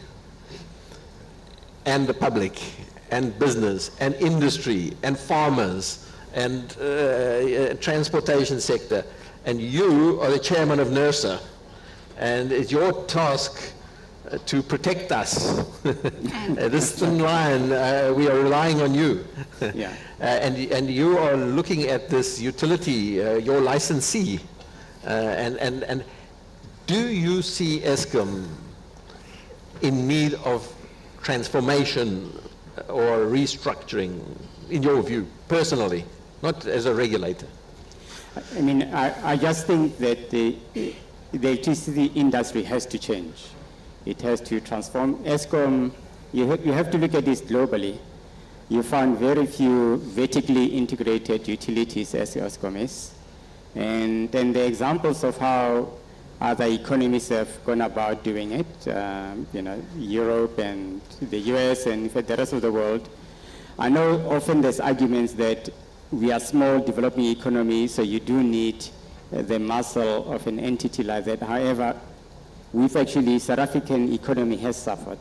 and the public, and business, and industry, and farmers, and transportation sector. And you are the chairman of NERSA, and it's your task to protect us. This thin line, we are relying on you. Yeah. And you are looking at this utility, your licensee, and do you see Eskom in need of transformation or restructuring, in your view, personally, not as a regulator? I mean, I just think that the electricity industry has to change. It has to transform. Eskom, you have to look at this globally. You find very few vertically integrated utilities as Eskom is. And then the examples of how other economies have gone about doing it, you know, Europe and the US and the rest of the world. I know often there's arguments that we are small developing economies, so you do need the muscle of an entity like that. However, we've actually, South African economy has suffered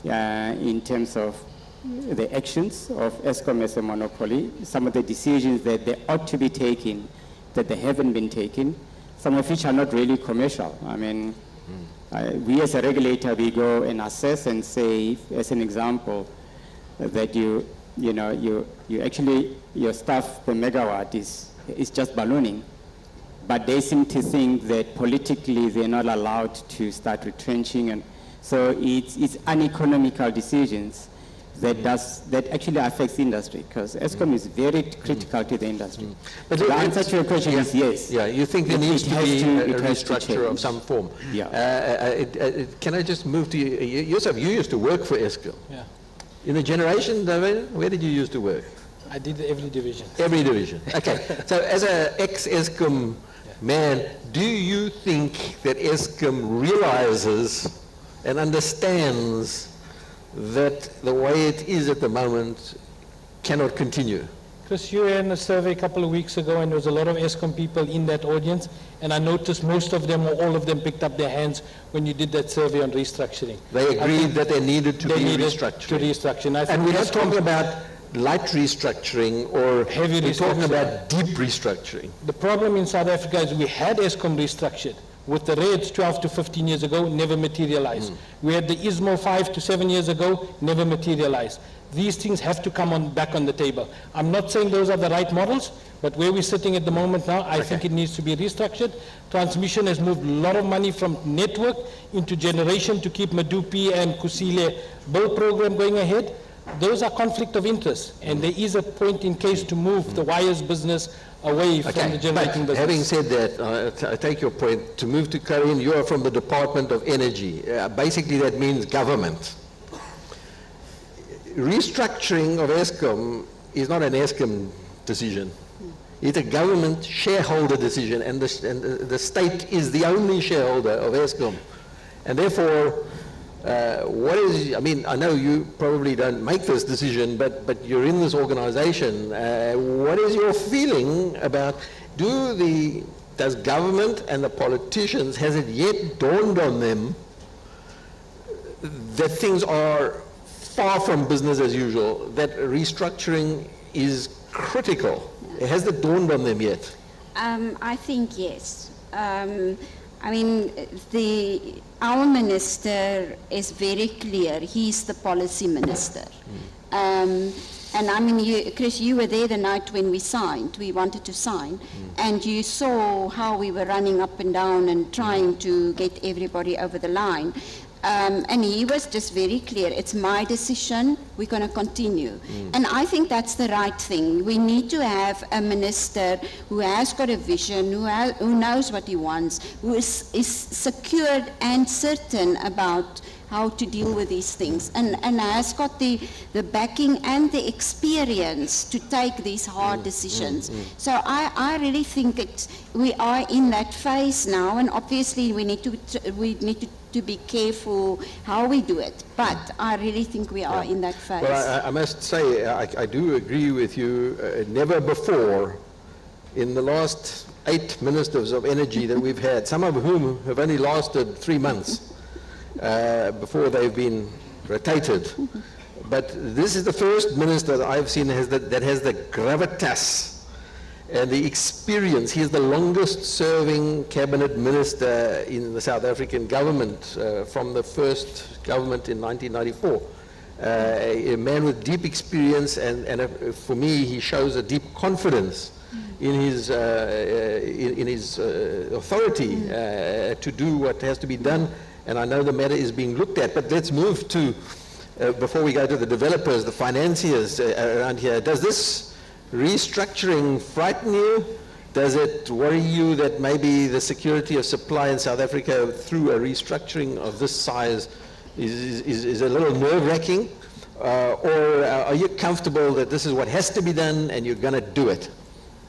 in terms of the actions of Eskom as a monopoly, some of the decisions that they ought to be taking, that they haven't been taken, some of which are not really commercial. I mean, we as a regulator, we go and assess and say, as an example, that you actually, your staff per megawatt is just ballooning. But they seem to think that politically they're not allowed to start retrenching. And so it's uneconomical decisions that actually affects the industry, because Eskom is very critical to the industry. But the answer to your question is yes. Yeah, you think there needs to be a restructure of some form. Yeah. Can I just move to you? Yourself, you used to work for Eskom. Yeah. In the generation domain, where did you used to work? I did every division. Every division. Okay. So as an ex-Eskom man, do you think that Eskom realizes and understands that the way it is at the moment cannot continue? Chris, you were in a survey a couple of weeks ago, and there was a lot of Eskom people in that audience, and I noticed most of them or all of them picked up their hands when you did that survey on restructuring. They agreed that there needed to be restructuring. To restructure. And we're not talking about light restructuring or heavy restructuring. We're talking about deep restructuring. The problem in South Africa is we had Eskom restructured. With the Reds 12 to 15 years ago, never materialized. We had the ISMO 5 to 7 years ago, never materialized. These things have to come back on the table. I'm not saying those are the right models, but where we're sitting at the moment now, I think it needs to be restructured. Transmission has moved a lot of money from network into generation to keep Madupi and Kusile bill program going ahead. Those are conflict of interest, and there is a point in case to move the wires business away from the generating business. Having said that, I take your point. To move to Karine, you are from the Department of Energy. Basically, that means government. Restructuring of Eskom is not an Eskom decision. It's a government shareholder decision, and the state is the only shareholder of Eskom. And therefore, I mean, I know you probably don't make this decision, but you're in this organization. What is your feeling about, do the does government and the politicians, has it yet dawned on them that things are far from business as usual, that restructuring is critical? Has it dawned on them yet? I think yes. I mean, our minister is very clear. He's the policy minister. And I mean, Chris, you were there the night when we signed. We wanted to sign. And you saw how we were running up and down and trying to get everybody over the line. And he was just very clear, it's my decision, we're going to continue. And I think that's the right thing. We need to have a minister who has got a vision, who knows what he wants, who is secured and certain about how to deal with these things, and has got the backing and the experience to take these hard decisions. So I really think we are in that phase now, and obviously we need to be careful how we do it. But I really think we are in that phase. Well, I must say, I do agree with you. Never before, in the last 8 ministers of energy that we've had, some of whom have only lasted 3 months, before they've been rotated. But this is the first minister that I've seen that has the gravitas and the experience. He is the longest serving cabinet minister in the South African government from the first government in 1994. A man with deep experience, and for me he shows a deep confidence in his authority to do what has to be done. And I know the matter is being looked at, but let's move to, before we go to the developers, the financiers around here. Does this restructuring frighten you? Does it worry you that maybe the security of supply in South Africa through a restructuring of this size is a little nerve-wracking? Or are you comfortable that this is what has to be done and you're going to do it?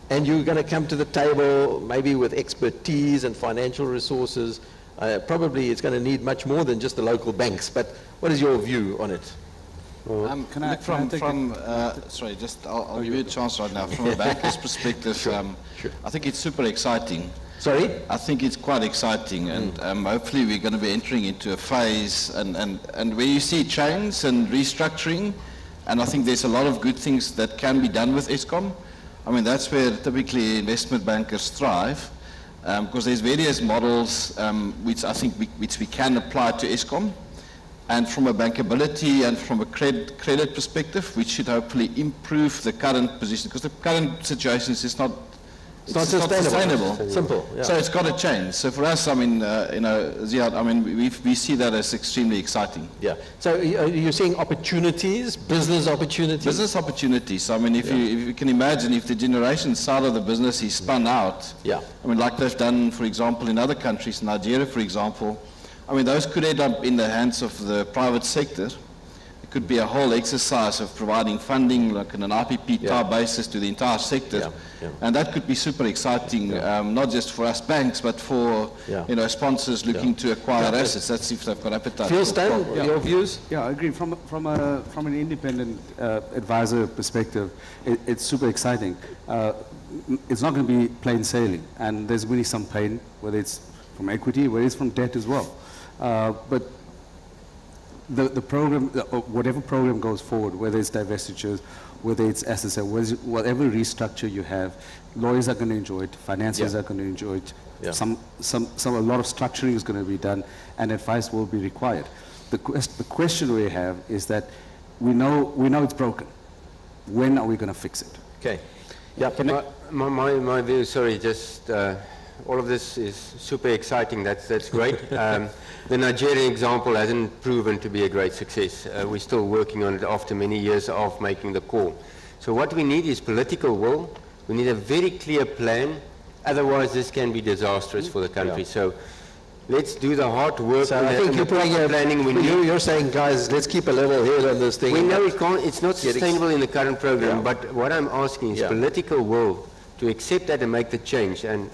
And you're going to come to the table maybe with expertise and financial resources. Probably it's going to need much more than just the local banks, but what is your view on it? Sorry, I'll give you a chance right now. From a banker's perspective, Sure. I think it's super exciting. Sorry? I think it's quite exciting, and hopefully we're going to be entering into a phase and where you see change and restructuring, and I think there's a lot of good things that can be done with Eskom. I mean, that's where typically investment bankers thrive. Because there's various models which I think we can apply to Eskom, and from a bankability and from a credit perspective, which should hopefully improve the current position, because the current situation is not sustainable. Simple. Yeah. So it's got to change. So for us, I mean, Ziad, I mean, we see that as extremely exciting. Yeah. So you're seeing opportunities, business opportunities? Business opportunities. I mean, if you can imagine, if the generation side of the business is spun out, I mean, like they've done, for example, in other countries, Nigeria, for example, I mean, those could end up in the hands of the private sector. It could be a whole exercise of providing funding, like on an IPP type basis, to the entire sector. And that could be super exciting, not just for us banks, but for sponsors looking to acquire assets. That's if they've got appetite. Phil, your views? Yeah, I agree. From an independent advisor perspective, it's super exciting. It's not going to be plain sailing, and there's really some pain, whether it's from equity, whether it's from debt as well. But the program, whatever program goes forward, whether it's divestitures, whether it's asset sale, whatever restructure you have, lawyers are going to enjoy it, financiers are going to enjoy it. A lot of structuring is going to be done, and advice will be required. The question we have is that we know it's broken. When are we going to fix it? Okay. Yeah. My view. Sorry, just. All of this is super exciting. That's great. The Nigerian example hasn't proven to be a great success. We're still working on it after many years of making the call. So what we need is political will. We need a very clear plan. Otherwise, this can be disastrous for the country. So let's do the hard work. So I think you're putting planning. You're saying, guys, let's keep a level head on this thing. We know it can't. It's not sustainable in the current program. But what I'm asking is political will to accept that and make the change. And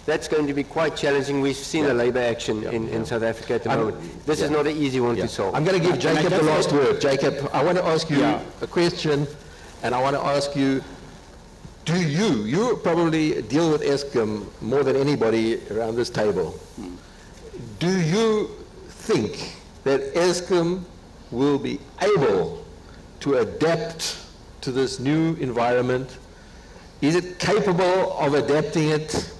that's going to be quite challenging. We've seen the labour action in South Africa at the moment. This is not an easy one to solve. I'm going to give Jacob the last word. Jacob, I want to ask you a question, and I want to ask you do you probably deal with Eskom more than anybody around this table. Do you think that Eskom will be able to adapt to this new environment? Is it capable of adapting it,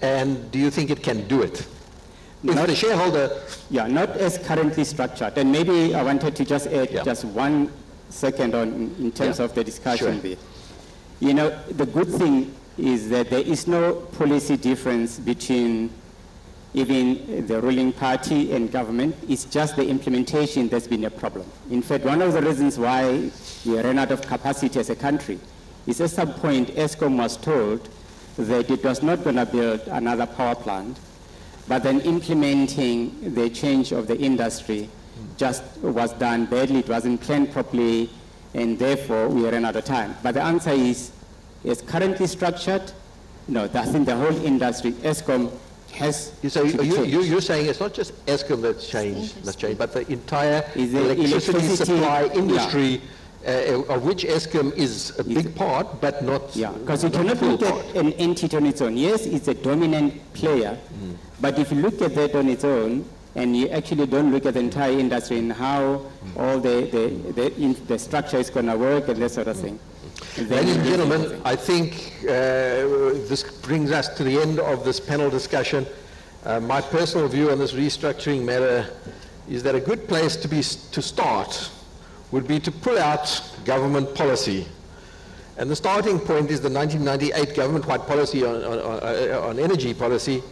and do you think it can do it? If the shareholder... Yeah, not as currently structured. And maybe I wanted to just add just 1 second on in terms of the discussion there. You know, the good thing is that there is no policy difference between even the ruling party and government. It's just the implementation that's been a problem. In fact, one of the reasons why we ran out of capacity as a country is at some point Eskom was told that it was not going to build another power plant, but then implementing the change of the industry just was done badly. It wasn't planned properly, and therefore we ran out of time. But the answer is currently structured. No, I think the whole industry, Eskom, has So to change. you're saying it's not just Eskom that's changed, but the entire Is the electricity electricity- supply industry, of which Eskom is a big part, but not Yeah, because you not cannot full look part. at an entity on its own. Yes, it's a dominant player, but if you look at that on its own, and you actually don't look at the entire industry and how all the structure is going to work and that sort of thing. then Ladies and you- gentlemen, I think this brings us to the end of this panel discussion. My personal view on this restructuring matter is that a good place to start would be to pull out government policy. And the starting point is the 1998 government-wide policy on energy policy,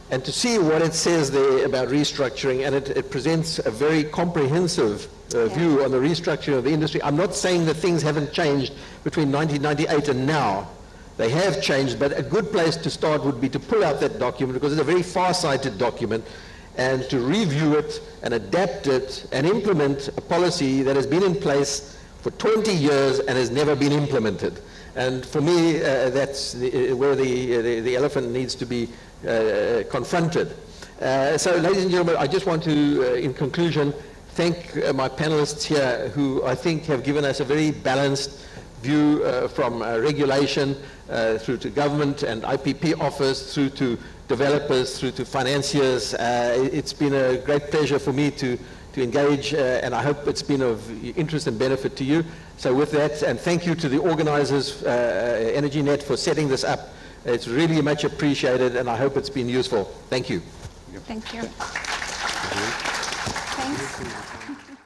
and to see what it says there about restructuring, and it presents a very comprehensive view on the restructuring of the industry. I'm not saying that things haven't changed between 1998 and now. They have changed, but a good place to start would be to pull out that document, because it's a very far-sighted document, and to review it and adapt it and implement a policy that has been in place for 20 years and has never been implemented. And for me, that's where the elephant needs to be confronted. So, ladies and gentlemen, I just want to, in conclusion, thank my panelists here, who I think have given us a very balanced view from regulation through to government and IPP office, through to developers, through to financiers. It's been a great pleasure for me to engage, and I hope it's been of interest and benefit to you. So with that, and thank you to the organizers, EnergyNet, for setting this up. It's really much appreciated, and I hope it's been useful. Thank you. Thank you. Thanks.